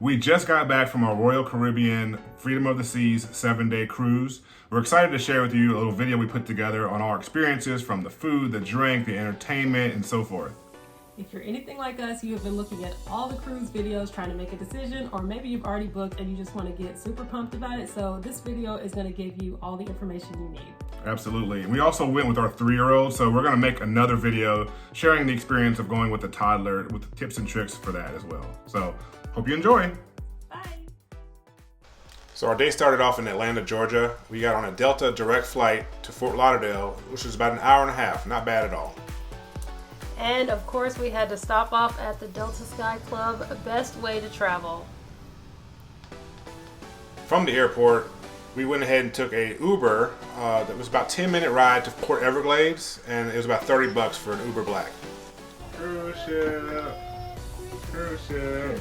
We just got back from our Royal Caribbean Freedom of the Seas 7-day cruise. We're excited to share with you a little video we put together on our experiences from the food, the drink, the entertainment, and so forth. If you're anything like us, you have been looking at all the cruise videos trying to make a decision, or maybe you've already booked and you just want to get super pumped about it. So this video is going to give you all the information you need. Absolutely. We also went with our 3-year-old, so we're going to make another video sharing the experience of going with the toddler with the tips and tricks for that as well. So hope you enjoy. Bye. So our day started off in Atlanta, Georgia. We got on a Delta direct flight to Fort Lauderdale, which was about an hour and a half. Not bad at all. And of course, we had to stop off at the Delta Sky Club, best way to travel. From the airport, we went ahead and took a Uber that was about a 10-minute ride to Port Everglades, and it was about $30 for an Uber Black. Cruise ship. Cruise ship.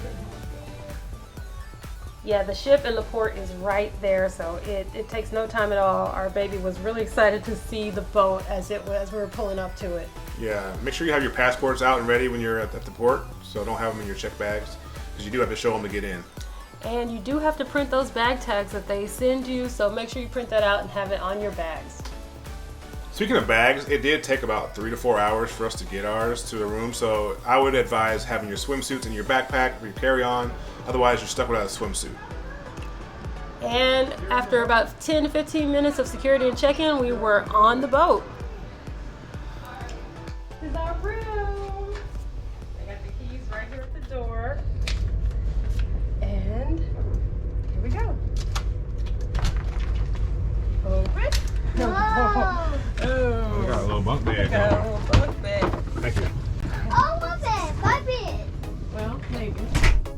Yeah, the ship and the port is right there, so it takes no time at all. Our baby was really excited to see the boat as we were pulling up to it. Yeah, make sure you have your passports out and ready when you're at the port, so don't have them in your check bags, because you do have to show them to get in. And you do have to print those bag tags that they send you, so make sure you print that out and have it on your bags. Speaking of bags, it did take about 3 to 4 hours for us to get ours to the room, so I would advise having your swimsuits in your backpack or your carry-on, otherwise you're stuck without a swimsuit. And after about 10 to 15 minutes of security and check-in, we were on the boat. This is our room. I got the keys right here at the door. And here we go. Open. Oh, we got a little bunk bed. Got a little bunk bed. Thank you. Oh, my bed, my bed. Well, maybe.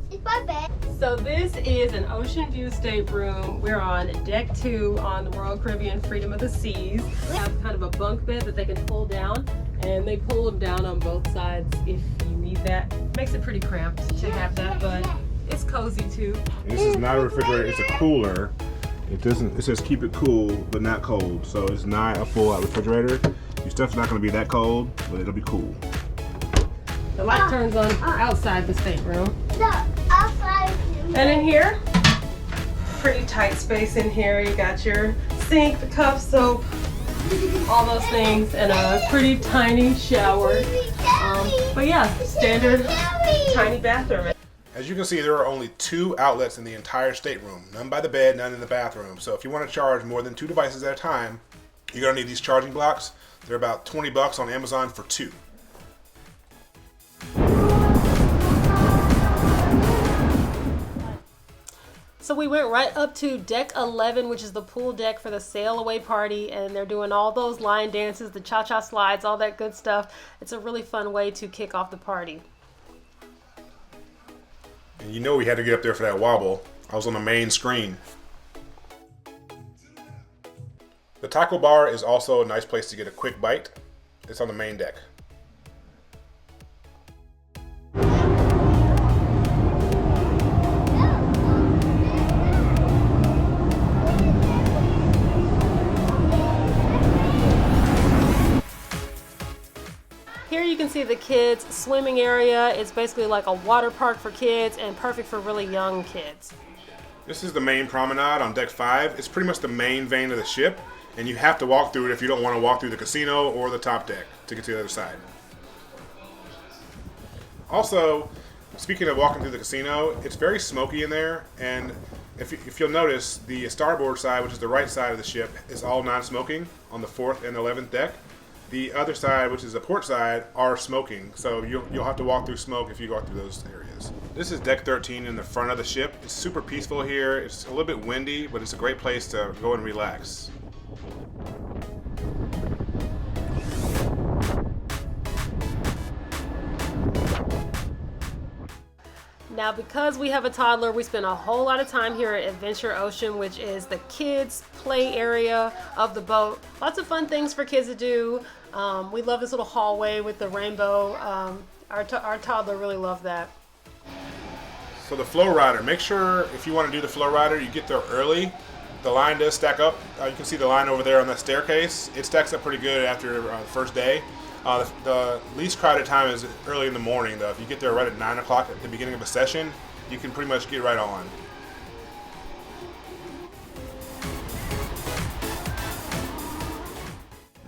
It's my bed. So this is an ocean view stateroom. We're on deck 2 on the Royal Caribbean Freedom of the Seas. We have kind of a bunk bed that they can pull down, and they pull them down on both sides if you need that. Makes it pretty cramped to have that, but it's cozy too. This is not a refrigerator, it's a cooler. It says keep it cool, but not cold. So it's not a full-out refrigerator. Your stuff's not gonna be that cold, but it'll be cool. The light turns on outside the stateroom. No, outside. And in here, pretty tight space in here. You got your sink, the cup soap, all those things, and a pretty tiny shower. But yeah, standard tiny bathroom. As you can see, there are only 2 outlets in the entire stateroom. None by the bed, none in the bathroom. So if you want to charge more than 2 devices at a time, you're gonna need these charging blocks. They're about $20 on Amazon for 2. So we went right up to deck 11, which is the pool deck for the sail away party, and they're doing all those line dances, the cha-cha slides, all that good stuff. It's a really fun way to kick off the party. And you know we had to get up there for that wobble. I was on the main screen. The taco bar is also a nice place to get a quick bite. It's on the main deck. Here you can see the kids' swimming area. It's basically like a water park for kids and perfect for really young kids. This is the main promenade on deck 5. It's pretty much the main vein of the ship, and you have to walk through it if you don't want to walk through the casino or the top deck to get to the other side. Also, speaking of walking through the casino, it's very smoky in there, and if you'll notice, the starboard side, which is the right side of the ship, is all non-smoking on the 4th and 11th deck. The other side, which is the port side, are smoking, so you'll have to walk through smoke if you go through those areas. This is deck 13 in the front of the ship. It's super peaceful here. It's a little bit windy, but it's a great place to go and relax. Now, because we have a toddler, we spend a whole lot of time here at Adventure Ocean, which is the kids' play area of the boat. Lots of fun things for kids to do. We love this little hallway with the rainbow. Our toddler really loved that. So the flow rider, make sure if you want to do the flow rider, you get there early. The line does stack up. You can see the line over there on that staircase. It stacks up pretty good after the first day. The least crowded time is early in the morning, though. If you get there right at 9 o'clock at the beginning of a session, you can pretty much get right on.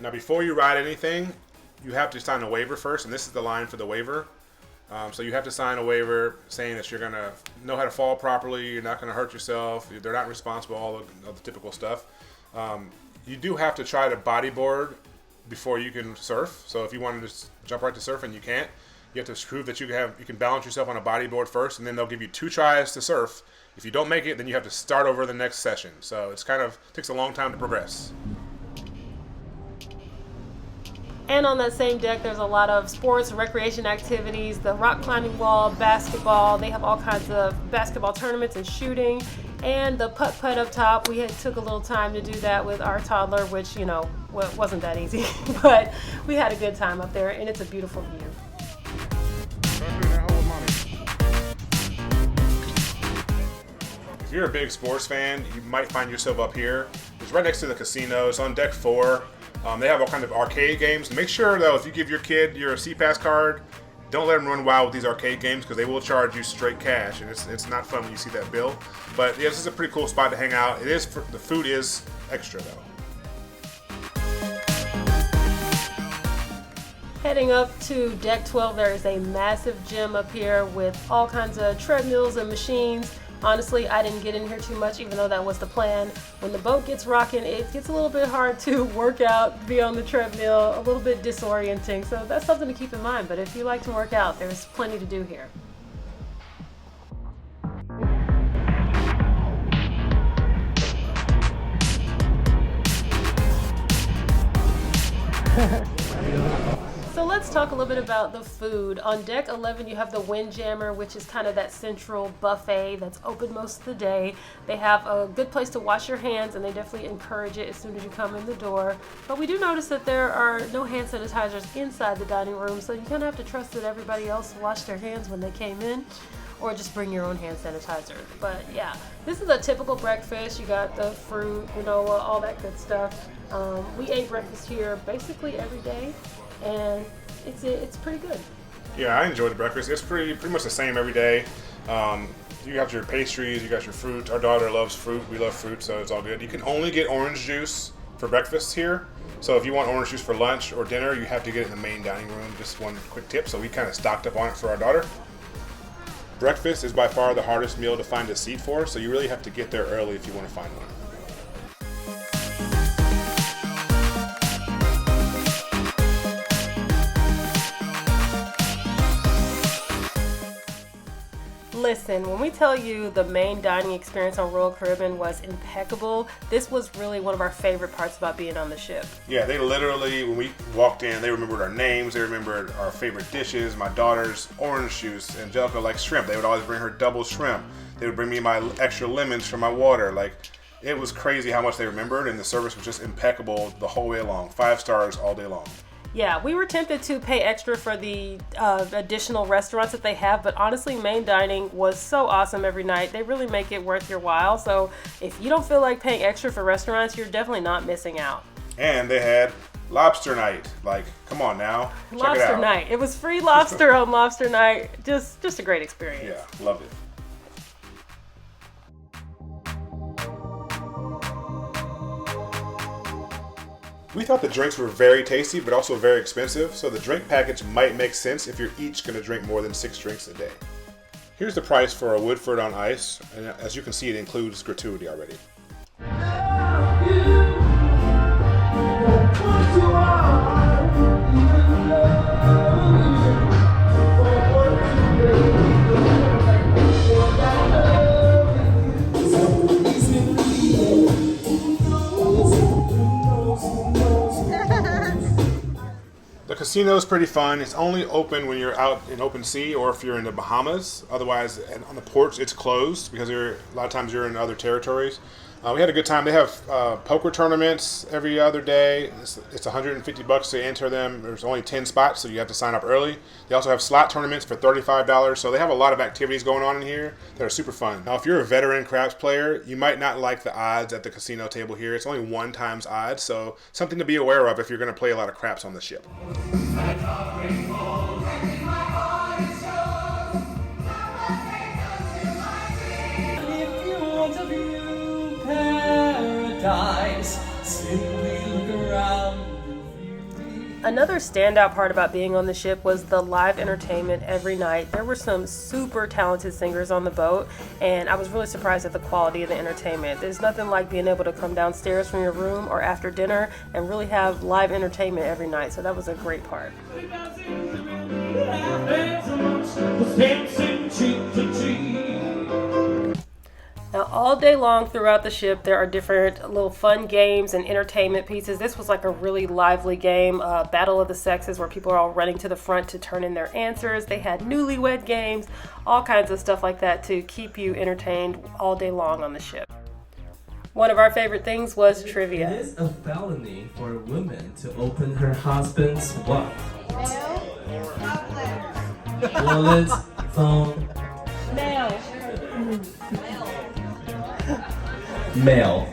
Now before you ride anything, you have to sign a waiver first, and this is the line for the waiver. So you have to sign a waiver saying that you're going to know how to fall properly, you're not going to hurt yourself, they're not responsible, all the typical stuff. You do have to try to bodyboard before you can surf. So if you want to just jump right to surfing, you can't. You have to prove that you can balance yourself on a bodyboard first, and then they'll give you 2 tries to surf. If you don't make it, then you have to start over the next session. So it's takes a long time to progress. And on that same deck, there's a lot of sports and recreation activities, the rock climbing wall, basketball. They have all kinds of basketball tournaments and shooting. And the putt-putt up top, we took a little time to do that with our toddler, which, wasn't that easy. But we had a good time up there, and it's a beautiful view. If you're a big sports fan, you might find yourself up here. It's right next to the casino. It's on deck 4. They have all kinds of arcade games. Make sure, though, if you give your kid your C-Pass card, don't let them run wild with these arcade games because they will charge you straight cash, and it's not fun when you see that bill. But yeah, this is a pretty cool spot to hang out. The food is extra, though. Heading up to deck 12, there is a massive gym up here with all kinds of treadmills and machines. Honestly, I didn't get in here too much, even though that was the plan. When the boat gets rocking, it gets a little bit hard to work out, be on the treadmill, a little bit disorienting. So that's something to keep in mind. But if you like to work out, there's plenty to do here. So let's talk a little bit about the food. On deck 11, you have the Windjammer, which is kind of that central buffet that's open most of the day. They have a good place to wash your hands, and they definitely encourage it as soon as you come in the door. But we do notice that there are no hand sanitizers inside the dining room, so you kind of have to trust that everybody else washed their hands when they came in, or just bring your own hand sanitizer. But yeah, this is a typical breakfast. You got the fruit, granola, all that good stuff. We ate breakfast here basically every day, and it's pretty good. Yeah, I enjoy the breakfast. It's pretty much the same every day. You got your pastries, you got your fruit. Our daughter loves fruit. We love fruit, so it's all good. You can only get orange juice for breakfast here. So if you want orange juice for lunch or dinner, you have to get it in the main dining room. Just one quick tip. So we kind of stocked up on it for our daughter. Breakfast is by far the hardest meal to find a seat for, so you really have to get there early if you want to find one. Listen, when we tell you the main dining experience on Royal Caribbean was impeccable, this was really one of our favorite parts about being on the ship. Yeah, they literally, when we walked in, they remembered our names, they remembered our favorite dishes. My daughter's orange juice, Angelica likes shrimp. They would always bring her double shrimp. They would bring me my extra lemons for my water. Like, it was crazy how much they remembered, and the service was just impeccable the whole way along. 5 stars all day long. Yeah, we were tempted to pay extra for the additional restaurants that they have, but honestly, main dining was so awesome every night. They really make it worth your while. So if you don't feel like paying extra for restaurants, you're definitely not missing out. And they had lobster night. Like, come on now. Check it out. Lobster night. It was free lobster on lobster night. Just a great experience. Yeah, loved it. We thought the drinks were very tasty, but also very expensive, so the drink package might make sense if you're each going to drink more than 6 drinks a day. Here's the price for a Woodford on ice, and as you can see, it includes gratuity already. The casino is pretty fun. It's only open when you're out in open sea or if you're in the Bahamas. Otherwise, on the ports, it's closed because a lot of times you're in other territories. We had a good time. They have poker tournaments every other day. It's $150 to enter them. There's only 10 spots, so you have to sign up early. They also have slot tournaments for $35, so they have a lot of activities going on in here that are super fun. Now, if you're a veteran craps player, you might not like the odds at the casino table here. It's only 1 times odds, so something to be aware of if you're going to play a lot of craps on the ship. Another standout part about being on the ship was the live entertainment every night. There were some super talented singers on the boat, and I was really surprised at the quality of the entertainment. There's nothing like being able to come downstairs from your room or after dinner and really have live entertainment every night, so that was a great part. Now, all day long throughout the ship, there are different little fun games and entertainment pieces. This was like a really lively game, Battle of the Sexes, where people are all running to the front to turn in their answers. They had newlywed games, all kinds of stuff like that to keep you entertained all day long on the ship. One of our favorite things was trivia. It is a felony for a woman to open her husband's what? Wallet, phone, Mail. mail.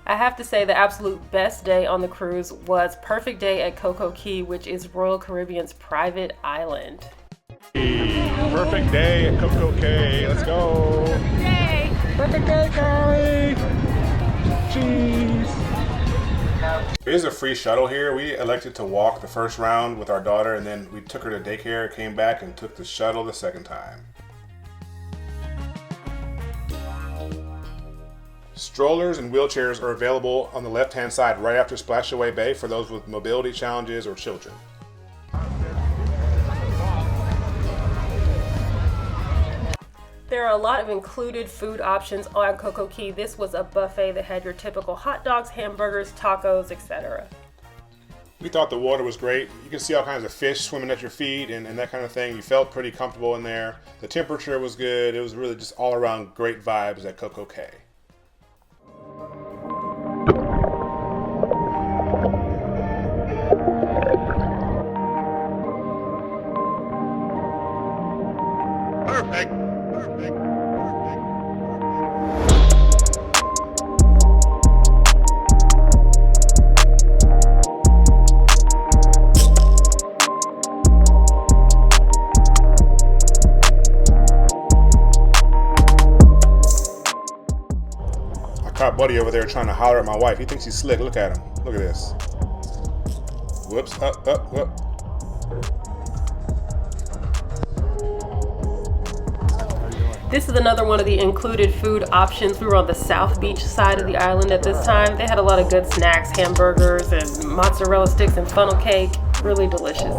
I have to say the absolute best day on the cruise was perfect day at Coco Key, which is Royal Caribbean's private island. Perfect day at Coco Cay. Let's go. Perfect day, Carly. Cheese. There's a free shuttle here. We elected to walk the first round with our daughter, and then we took her to daycare, came back, and took the shuttle the second time. Strollers and wheelchairs are available on the left-hand side right after Splashaway Bay for those with mobility challenges or children. There are a lot of included food options on Coco Key. This was a buffet that had your typical hot dogs, hamburgers, tacos, etc. We thought the water was great. You can see all kinds of fish swimming at your feet and that kind of thing. You felt pretty comfortable in there. The temperature was good. It was really just all around great vibes at Coco Cay. Perfect. Caught Buddy over there trying to holler at my wife. He thinks he's slick. Look at him. Look at this. Whoops. Whoop. This is another one of the included food options. We were on the South Beach side of the island at this time. They had a lot of good snacks, hamburgers and mozzarella sticks and funnel cake. Really delicious.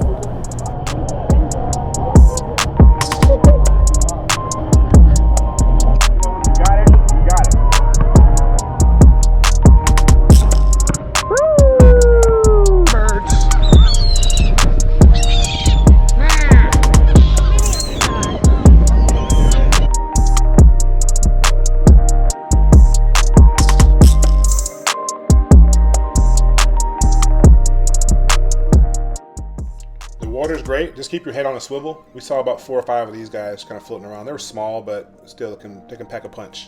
Water's great. Just keep your head on a swivel. We saw about 4 or 5 of these guys kind of floating around. They were small, but still they can pack a punch.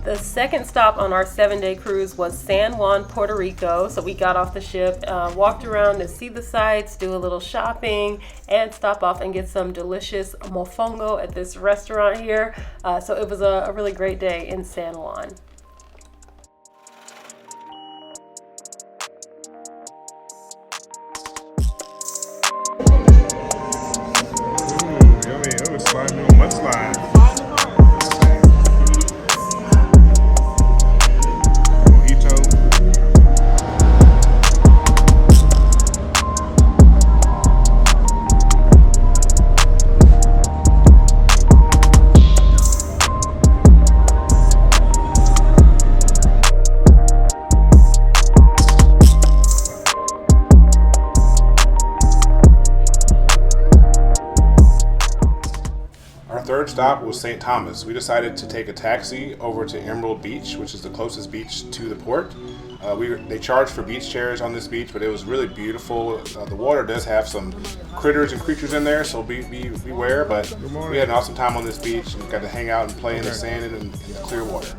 The second stop on our 7-day cruise was San Juan, Puerto Rico. So we got off the ship, walked around to see the sights, do a little shopping, and stop off and get some delicious mofongo at this restaurant here. So it was a really great day in San Juan. Ooh, yummy. It was sliding on mudslide. stop was St. Thomas. We decided to take a taxi over to Emerald Beach, which is the closest beach to the port. They charged for beach chairs on this beach, but it was really beautiful. The water does have some critters and creatures in there, so beware. But we had an awesome time on this beach and got to hang out and play in the sand and in the clear water.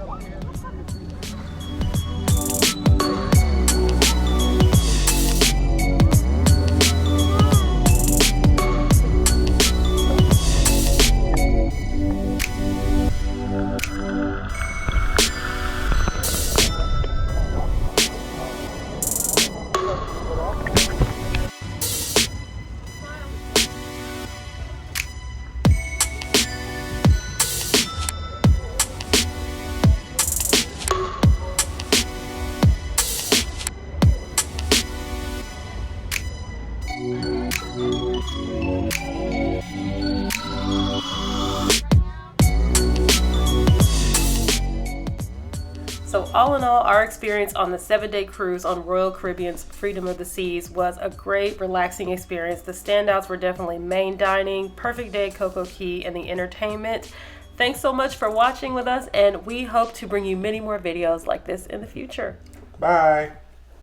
So all in all, our experience on the 7-day cruise on Royal Caribbean's Freedom of the Seas was a great, relaxing experience. The standouts were definitely main dining, perfect day at CoCo Key, and the entertainment. Thanks so much for watching with us, and we hope to bring you many more videos like this in the future. Bye.